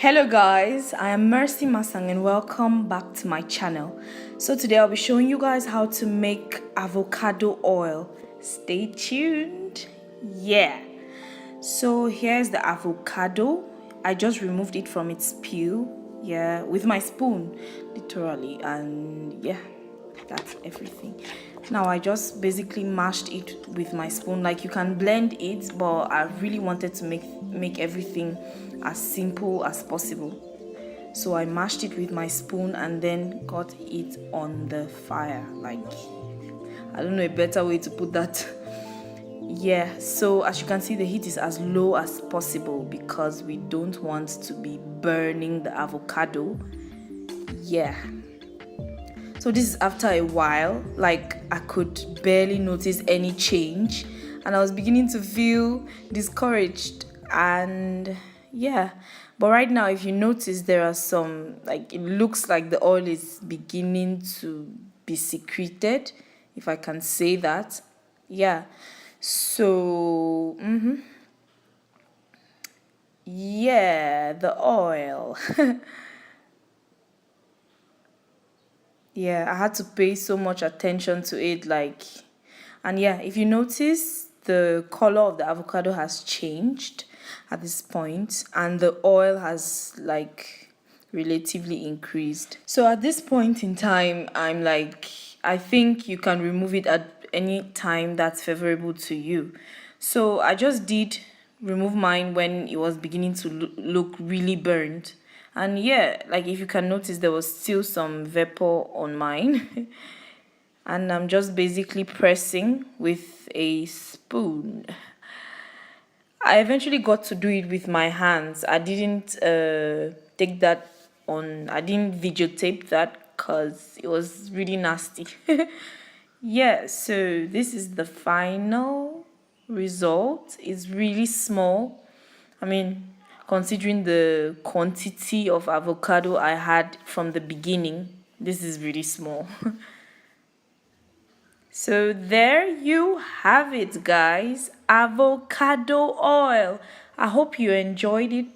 Hello guys, I am Mercy Masang and welcome back to my channel. So today I'll be showing you guys how to make avocado oil. Stay tuned. Yeah. So here's the avocado. I just removed it from its peel. Yeah, with my spoon, literally, and yeah, that's everything. Now I just basically mashed it with my spoon. Like, you can blend it, but I really wanted to make everything as simple as possible, so I mashed it with my spoon and then got it on the fire. Like, I don't know a better way to put that. Yeah, so as you can see, the heat is as low as possible because we don't want to be burning the avocado. Yeah, so this is after a while. Like, I could barely notice any change and I was beginning to feel discouraged. And yeah, but right now, if you notice, there are some, like, it looks like the oil is beginning to be secreted, if I can say that. Yeah, so yeah, the oil. Yeah, I had to pay so much attention to it, like, and yeah, if you notice, the color of the avocado has changed at this point and the oil has, like, relatively increased. So at this point in time, I'm like, I think you can remove it at any time that's favorable to you. So I just did remove mine when it was beginning to look really burnt. And yeah, like, if you can notice, there was still some vapor on mine. And I'm just basically pressing with a spoon. I eventually got to do it with my hands. I didn't take that on, I didn't videotape that because it was really nasty. Yeah, so this is the final result. It's really small. I mean, considering the quantity of avocado I had from the beginning, this is really small. So there you have it, guys. Avocado oil. I hope you enjoyed it.